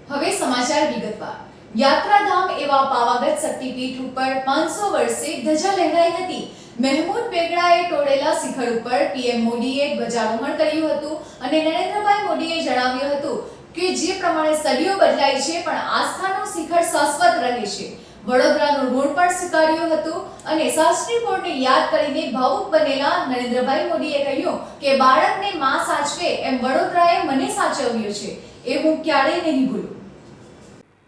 હવે સમાચાર વિગતવાર। યાત્રાધામ એવા પાવાગઢ શક્તિપીઠ ઉપર 500 વર્ષે ધજા લહેરાઈ હતી। મહેમૂદ બેગડાએ તોડેલા શિખર ઉપર પીએમ મોદીએ ધ્વજારોહણ કર્યું હતું અને નરેન્દ્રભાઈ મોદીએ જણાવ્યું હતું કે જે પ્રમાણે સદીઓ બદલાય છે પણ આસ્થાનું શિખર શાશ્વત રહે છે। વડોદરાનું ઋણ પણ સ્વીકાર્યું હતું અને શાસ્ત્રી પોળને યાદ કરીને ભાવુક બનેલા નરેન્દ્રભાઈ મોદીએ કહ્યું કે બાળકને માં સાચવે એમ વડોદરાએ મને સાચવ્યું છે, એ હું ક્યારેય નહીં ભૂલું।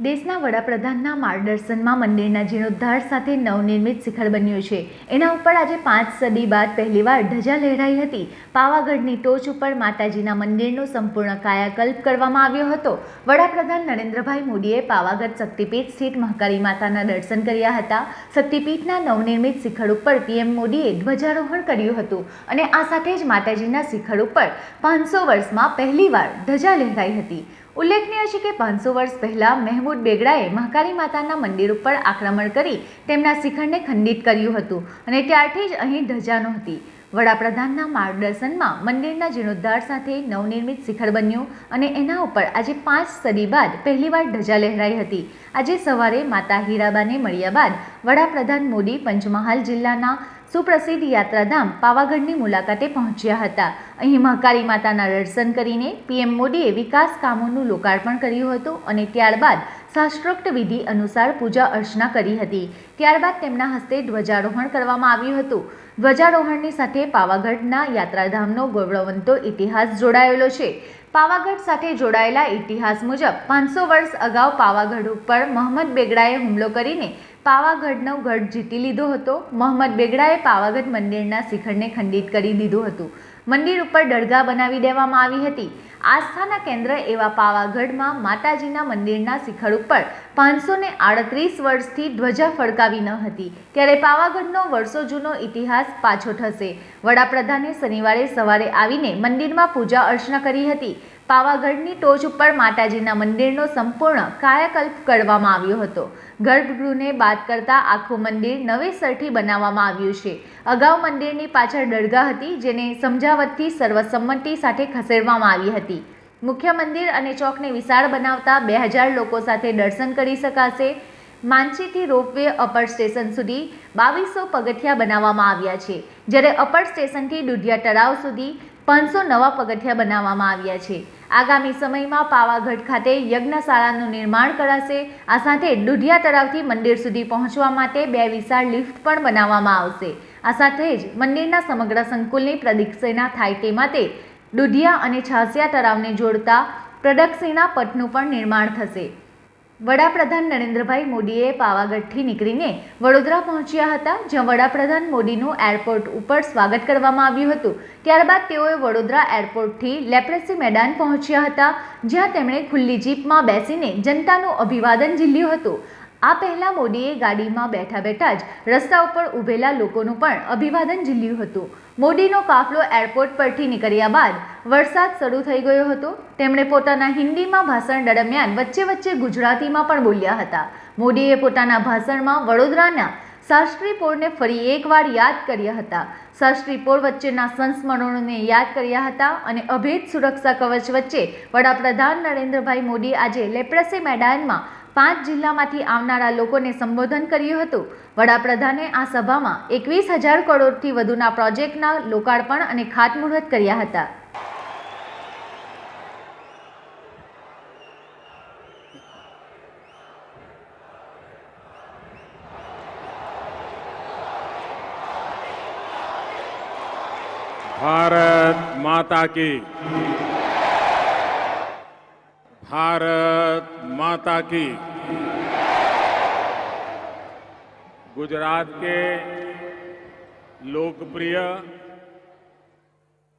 દેશના વડાપ્રધાનના માર્ગદર્શનમાં મંદિરના જીર્ણોદ્ધાર સાથે નવનિર્મિત શિખર બન્યું છે। એના ઉપર આજે 5 સદી બાદ પહેલીવાર ધજા લહેરાઈ હતી। પાવાગઢની ટોચ ઉપર માતાજીના મંદિરનો સંપૂર્ણ કાયાકલ્પ કરવામાં આવ્યો હતો। વડાપ્રધાન નરેન્દ્રભાઈ મોદીએ પાવાગઢ શક્તિપીઠ સ્થિત મહાકાળી માતાના દર્શન કર્યા હતા। શક્તિપીઠના નવનિર્મિત શિખર ઉપર પીએમ મોદીએ ધ્વજારોહણ કર્યું હતું અને આ સાથે જ માતાજીના શિખર ઉપર 500 વર્ષમાં પહેલીવાર ધજા લહેરાઈ હતી। ઉલ્લેખનીય છે કે 500 વર્ષ પહેલા મહેમૂદ બેગડાએ મહાકાળી માતાના મંદિર ઉપર આક્રમણ કરી તેમના શિખરને ખંડિત કર્યું હતું અને ત્યારથી જ અહીં ધજા નહોતી। વડાપ્રધાનના માર્ગદર્શનમાં મંદિરના જીર્ણોદ્ધાર સાથે નવનિર્મિત શિખર બન્યું અને એના ઉપર આજે 5 સદી બાદ પહેલીવાર ધજા લહેરાઈ હતી। આજે સવારે માતા હીરાબાને મળ્યા બાદ વડાપ્રધાન મોદી પંચમહાલ જિલ્લાના સુપ્રસિદ્ધ યાત્રાધામ પાવાગઢની મુલાકાતે પહોંચ્યા હતા। અહીં મહાકાળી માતાના દર્શન કરીને પીએમ મોદીએ વિકાસ કામોનું લોકાર્પણ કર્યું હતું અને ત્યારબાદ શાસ્ત્રોક્ત વિધિ અનુસાર પૂજા અર્ચના કરી હતી। ત્યારબાદ તેમના હસ્તે ધ્વજારોહણ કરવામાં આવ્યું હતું। ધ્વજારોહણની સાથે પાવાગઢના યાત્રાધામનો ગૌરવવંતો ઇતિહાસ જોડાયેલો છે। પાવાગઢ સાથે જોડાયેલા ઇતિહાસ મુજબ 500 વર્ષ અગાઉ પાવાગઢ ઉપર મોહમ્મદ બેગડાએ હુમલો કરીને પાવાગઢનો ગઢ જીતી લીધો હતો। મોહમ્મદ બેગડાએ પાવાગઢ મંદિરના શિખરને ખંડિત કરી દીધું હતું। મંદિર ઉપર દરગાહ બનાવી દેવામાં આવી હતી। આસ્થાના કેન્દ્ર એવા પાવાગઢમાં માતાજીના મંદિરના શિખર ઉપર 538 વર્ષથી ધ્વજા ફરકાવી ન હતી, ત્યારે પાવાગઢનો વર્ષો જૂનો ઇતિહાસ પાછો થશે। વડાપ્રધાને શનિવારે સવારે આવીને મંદિરમાં પૂજા અર્ચના કરી હતી। પાવાગઢની ટોચ ઉપર માતાજીના મંદિરનો સંપૂર્ણ કાયાકલ્પ કરવામાં આવ્યો હતો। ગર્ભગૃહને બાદ કરતા આખું મંદિર નવેસરથી બનાવવામાં આવ્યું છે। અગાઉ મંદિરની પાછળ દરગાહ હતી, જેને સમજાવટથી સર્વસંમતિ સાથે ખસેડવામાં આવી હતી। મુખ્ય મંદિર અને ચોકને વિશાળ બનાવતા 2000 લોકો સાથે દર્શન કરી શકાશે। માંચીથી રોપવે અપર સ્ટેશન સુધી 2200 પગથિયા બનાવવામાં આવ્યા છે, જ્યારે અપર સ્ટેશનથી દુધિયા તળાવ સુધી 500 નવા પગથિયા બનાવવામાં આવ્યા છે। આગામી સમયમાં પાવાગઢ ખાતે યજ્ઞશાળાનું નિર્માણ કરાશે। આ સાથે દુધિયા તળાવથી મંદિર સુધી પહોંચવા માટે 2 વિશાળ લિફ્ટ પણ બનાવવામાં આવશે। આ સાથે જ મંદિરના સમગ્ર સંકુલની પ્રદક્ષિણા થાય તે માટે દુધિયા અને છાસિયા તળાવને જોડતા પ્રદક્ષિણા પથનું પણ નિર્માણ થશે। વડાપ્રધાન નરેન્દ્રભાઈ મોદીએ પાવાગઢથી નીકળીને વડોદરા પહોંચ્યા હતા, જ્યાં વડાપ્રધાન મોદીનું એરપોર્ટ ઉપર સ્વાગત કરવામાં આવ્યું હતું। ત્યારબાદ તેઓએ વડોદરા એરપોર્ટથી લેપ્રેસી મેદાન પહોંચ્યા હતા, જ્યાં તેમણે ખુલ્લી જીપમાં બેસીને જનતાનું અભિવાદન ઝીલ્યું હતું। આ પહેલા મોદીએ ગાડીમાં બેઠા બેઠા જ રસ્તા ઉપર ઊભેલા લોકોનું પણ અભિવાદન ઝીલ્યું હતું। મોદીનો કાફલો એરપોર્ટ પરથી નીકળ્યા બાદ વરસાદ શરૂ થઈ ગયો હતો। તેમણે પોતાના હિન્દીમાં ભાષણ દરમિયાન વચ્ચે વચ્ચે ગુજરાતીમાં પણ બોલ્યા હતા। મોદીએ પોતાના ભાષણમાં વડોદરાના શાસ્ત્રી પોળને ફરી એકવાર યાદ કર્યા હતા। શાસ્ત્રી પોળ વચ્ચેના સંસ્મરણોને યાદ કર્યા હતા અને અભેદ સુરક્ષા કવચ વચ્ચે વડાપ્રધાન નરેન્દ્રભાઈ મોદી આજે લેપ્રેસી મેદાનમાં 5 જિલ્લામાંથી આવનારા લોકોને સંબોધન કર્યું હતું। વડાપ્રધાને આ સભામાં 21,000 કરોડથી વધુના પ્રોજેક્ટના લોકાર્પણ અને ખાતમુહૂર્ત કર્યા હતા। भारत माता की, भारत माता की। गुजरात के लोकप्रिय,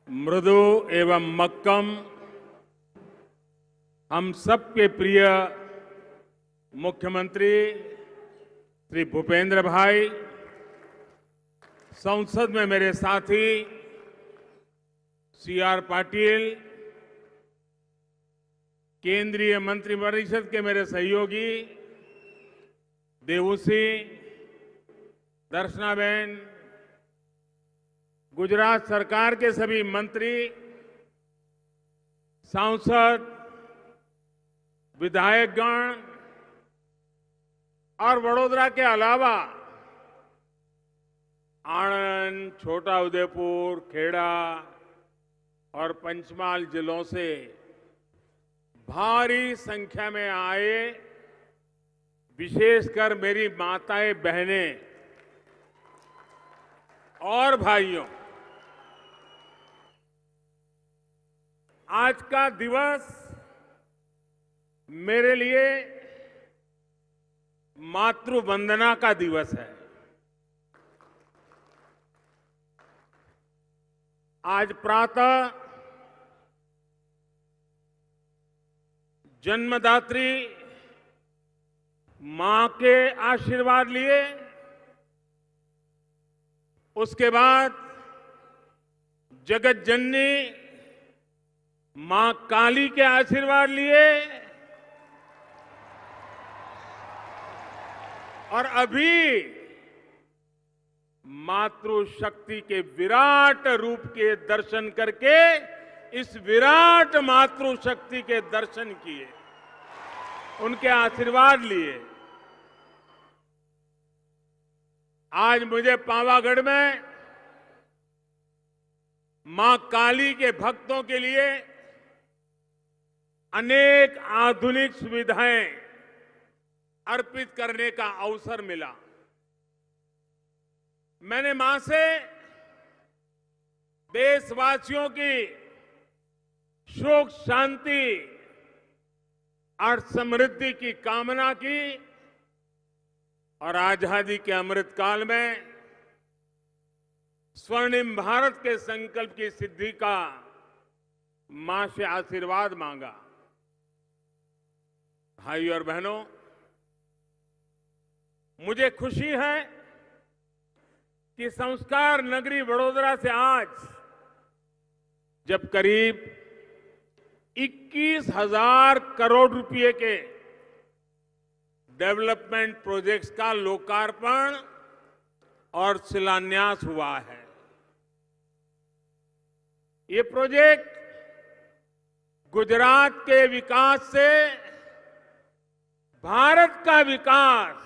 मृदु एवं मक्कम, हम सबके प्रिय मुख्यमंत्री श्री भूपेंद्र भाई, संसद में मेरे साथी CR पाटिल, केंद्रीय मंत्रिपरिषद के मेरे सहयोगी देवुसी, दर्शनाबेन, गुजरात सरकार के सभी मंत्री, सांसद, विधायकगण और वडोदरा के अलावा आणंद, छोटा उदेपुर, खेड़ा और पंचमहाल जिलों से भारी संख्या में आए विशेषकर मेरी माताएं, बहनें और भाइयों, आज का दिवस मेरे लिए मातृ वंदना का दिवस है। आज प्रातः जन्मदात्री मां के आशीर्वाद लिए, उसके बाद जगत जननी मां काली के आशीर्वाद लिए और अभी मातृशक्ति के विराट रूप के दर्शन करके इस विराट मातृशक्ति के दर्शन किए, उनके आशीर्वाद लिए। आज मुझे पावागढ़ में मां काली के भक्तों के लिए अनेक आधुनिक सुविधाएं अर्पित करने का अवसर मिला। मैंने मां से देशवासियों की सुख शांति और समृद्धि की कामना की और आजादी के अमृत काल में स्वर्णिम भारत के संकल्प की सिद्धि का मां से आशीर्वाद मांगा। भाइयों और बहनों, मुझे खुशी है कि संस्कार नगरी वडोदरा से आज जब करीब 21,000 करोड़ रुपए के डेवलपमेंट प्रोजेक्ट्स का लोकार्पण और शिलान्यास हुआ है। ये प्रोजेक्ट गुजरात के विकास से भारत का विकास,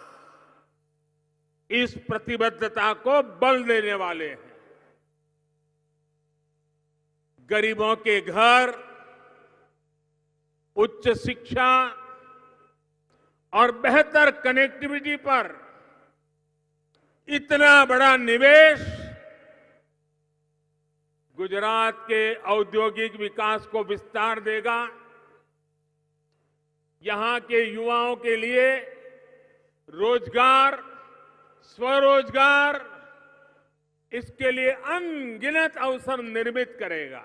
इस प्रतिबद्धता को बल देने वाले हैं। गरीबों के घर, उच्च शिक्षा और बेहतर कनेक्टिविटी पर इतना बड़ा निवेश गुजरात के औद्योगिक विकास को विस्तार देगा। यहां के युवाओं के लिए रोजगार, स्वरोजगार, इसके लिए अनगिनत अवसर निर्मित करेगा।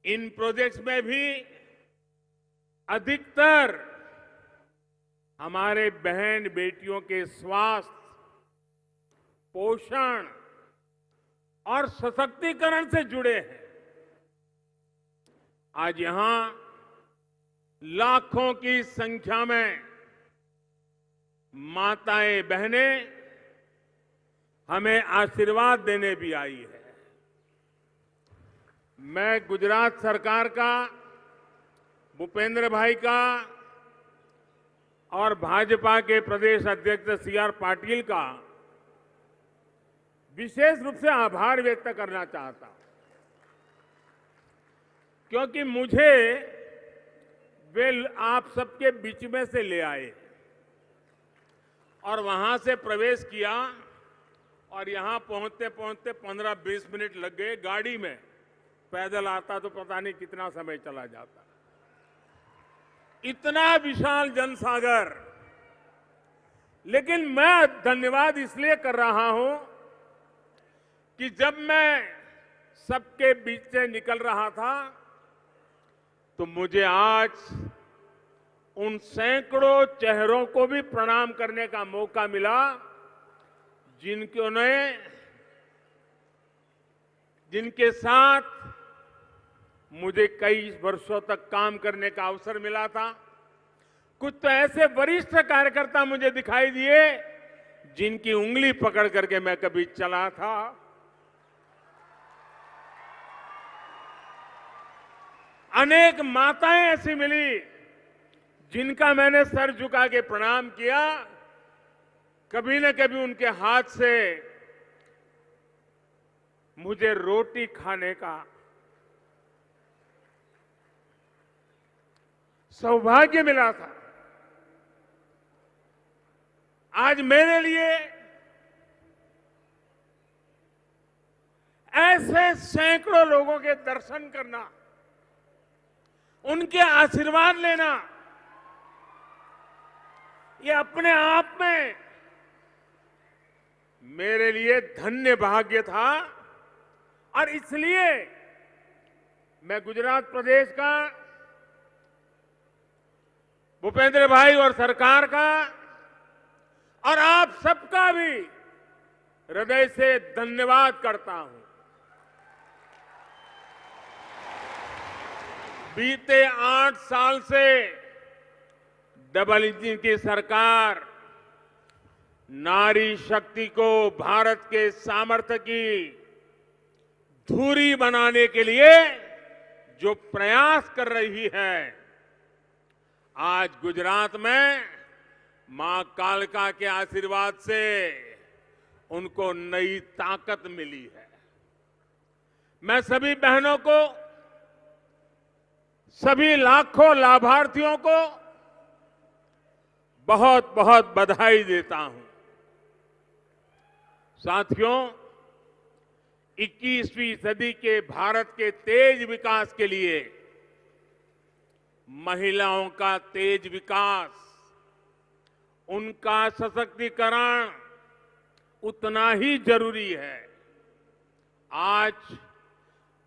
इन प्रोजेक्ट्स में भी अधिकतर हमारे बहन बेटियों के स्वास्थ्य, पोषण और सशक्तिकरण से जुड़े हैं। आज यहां लाखों की संख्या में माताएं, बहनें हमें आशीर्वाद देने भी आई है। मैं गुजरात सरकार का, भूपेंद्र भाई का और भाजपा के प्रदेश अध्यक्ष सी.आर. पाटिल का विशेष रूप से आभार व्यक्त करना चाहता हूं, क्योंकि मुझे वे आप सबके बीच में से ले आए और वहां से प्रवेश किया और यहां पहुंचते पहुंचते 15-20 मिनट लग गए। गाड़ी में पैदल आता तो पता नहीं कितना समय चला जाता। इतना विशाल जनसागर। लेकिन मैं धन्यवाद इसलिए कर रहा हूं कि जब मैं सबके बीच से निकल रहा था तो मुझे आज उन सैकड़ों चेहरों को भी प्रणाम करने का मौका मिला जिनके साथ मुझे कई वर्षों तक काम करने का अवसर मिला था। कुछ तो ऐसे वरिष्ठ कार्यकर्ता मुझे दिखाई दिए जिनकी उंगली पकड़ करके मैं कभी चला था। अनेक माताएं ऐसी मिली जिनका मैंने सर झुका के प्रणाम किया। कभी न कभी उनके हाथ से मुझे रोटी खाने का सौभाग्य मिला था। आज मेरे लिए ऐसे सैकड़ों लोगों के दर्शन करना, उनके आशीर्वाद लेना, ये अपने आप में मेरे लिए धन्य भाग्य था। और इसलिए मैं गुजरात प्रदेश का, भूपेंद्र भाई और सरकार का और आप सबका भी हृदय से धन्यवाद करता हूं। बीते 8 साल से डबल इंजन की सरकार नारी शक्ति को भारत के सामर्थ्य की धुरी बनाने के लिए जो प्रयास कर रही है, आज गुजरात में मां कालका के आशीर्वाद से उनको नई ताकत मिली है। मैं सभी बहनों को, सभी लाखों लाभार्थियों को बहुत बहुत बधाई देता हूं। साथियों, 21वीं सदी के भारत के तेज विकास के लिए महिलाओं का तेज विकास, उनका सशक्तिकरण उतना ही जरूरी है। आज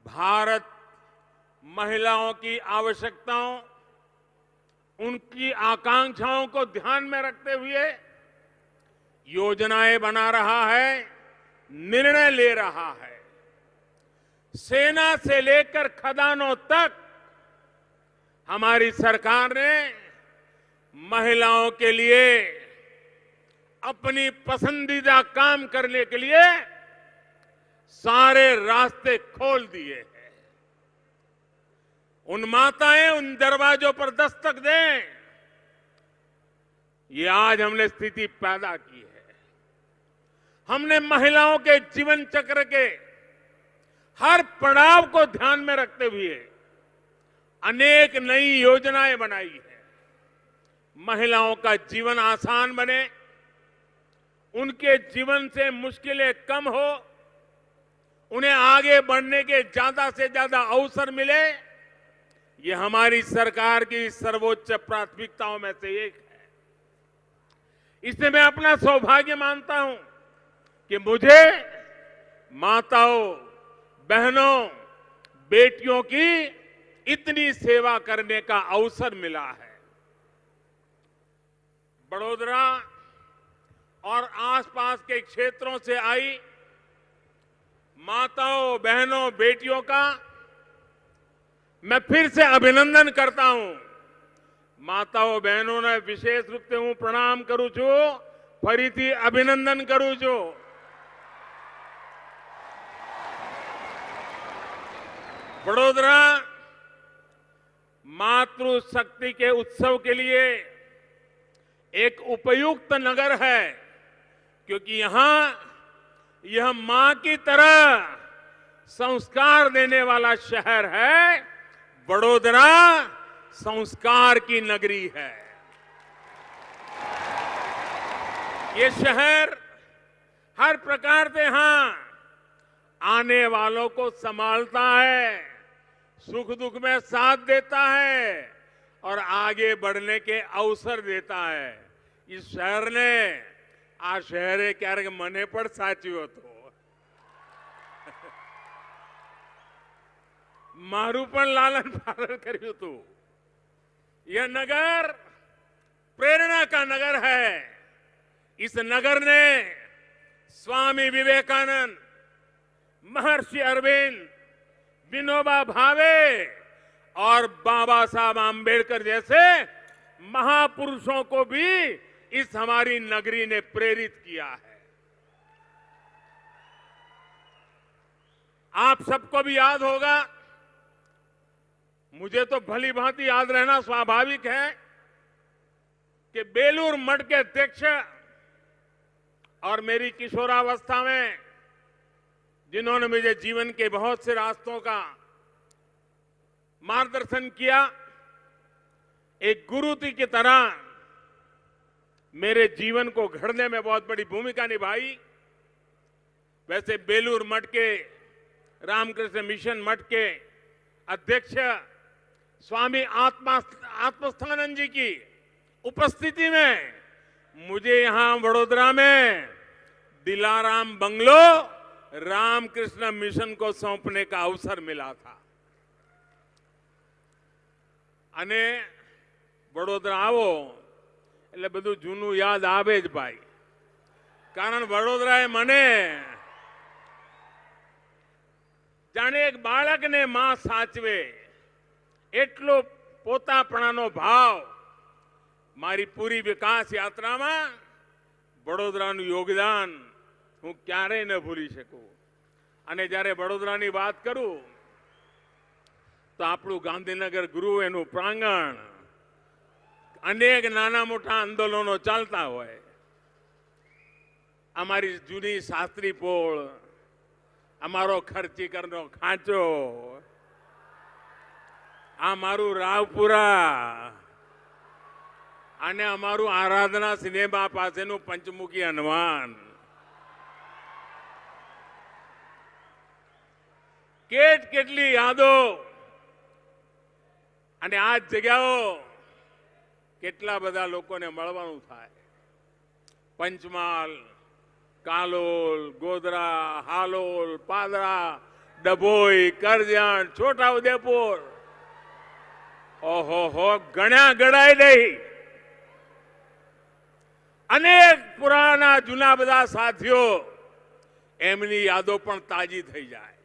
भारत महिलाओं की आवश्यकताओं, उनकी आकांक्षाओं को ध्यान में रखते हुए योजनाएं बना रहा है, निर्णय ले रहा है। सेना से लेकर खदानों तक हमारी सरकार ने महिलाओं के लिए अपनी पसंदीदा काम करने के लिए सारे रास्ते खोल दिए हैं। उन माताएं उन दरवाजों पर दस्तक दें, ये आज हमने स्थिति पैदा की है। हमने महिलाओं के जीवन चक्र के हर पड़ाव को ध्यान में रखते हुए अनेक नई योजनाएं बनाई है। महिलाओं का जीवन आसान बने, उनके जीवन से मुश्किलें कम हो, उन्हें आगे बढ़ने के ज्यादा से ज्यादा अवसर मिले, ये हमारी सरकार की सर्वोच्च प्राथमिकताओं में से एक है। इससे मैं अपना सौभाग्य मानता हूं कि मुझे माताओं, बहनों, बेटियों की इतनी सेवा करने का अवसर मिला है। बड़ोदरा और आसपास के क्षेत्रों से आई माताओं, बहनों, बेटियों का मैं फिर से अभिनंदन करता हूं। माताओं, बहनों ने विशेष रूप से हूं प्रणाम करूं छू, फरीथी अभिनंदन करूं छू। बड़ोदरा मातृशक्ति के उत्सव के लिए एक उपयुक्त नगर है, क्योंकि यह मां की तरह संस्कार देने वाला शहर है। बड़ोदरा संस्कार की नगरी है। ये शहर हर प्रकार से यहां आने वालों को संभालता है, सुख दुख में साथ देता है और आगे बढ़ने के अवसर देता है। इस शहर ने आ शहरे क्यारेक मने पण साच्યું હતું। मारू पण लालन पालन कर्યું હતું। यह नगर प्रेरणा का नगर है। इस नगर ने स्वामी विवेकानंद, महर्षि अरविंद, विनोबा भावे और बाबा साहब आंबेडकर जैसे महापुरुषों को भी इस हमारी नगरी ने प्रेरित किया है। आप सबको भी याद होगा मुझे तो भली भांति याद रहना स्वाभाविक है कि बेलूर मठ के अध्यक्ष और मेरी किशोरावस्था में जिन्होंने मुझे जीवन के बहुत से रास्तों का मार्गदर्शन किया, एक गुरु की तरह मेरे जीवन को घड़ने में बहुत बड़ी भूमिका निभाई। वैसे बेलूर मठ के रामकृष्ण मिशन मठ के अध्यक्ष स्वामी आत्मस्थानंद जी की उपस्थिति में मुझे यहां वडोदरा में दिलाराम बंगलो रामकृष्ण मिशन को सौंपने का अवसर मिला था। અને વડોદરા આવો એટલે બધું જૂનું યાદ આવે જ ભાઈ, કારણ વડોદરાએ મને જાણે એક બાળકને માં સાચવે એટલો પોતાપણાનો ભાવ મારી પૂરી વિકાસ યાત્રામાં વડોદરાનું યોગદાન હું ક્યારેય ન ભૂલી શકું। અને જ્યારે વડોદરાની વાત કરું તો આપણું ગાંધીનગર ગૃહ એનું પ્રાંગણ અનેક નાના મોટા આંદોલનો ચાલતા હોય। અમારી જૂની શાસ્ત્રી પોળ, અમારો ખર્ચીકરનો ખાંચો, આ મારું રાવપુરા અને અમારું આરાધના સિનેમા પાસેનું પંચમુખી હનુમાન, કેટલી યાદો અને આ જગ્યાઓ કેટલા બધા લોકોને મળવાનું થાય। પંચમહાલ, કાલોલ, ગોધરા, હાલોલ, પાદરા, ડભોઈ, કરજણ, છોટાઉદેપુર, ઓહો ગણ્યા ગણાય નહીં। અનેક પુરાના જૂના બધા સાથીઓ, એમની યાદો પણ તાજી થઈ જાય।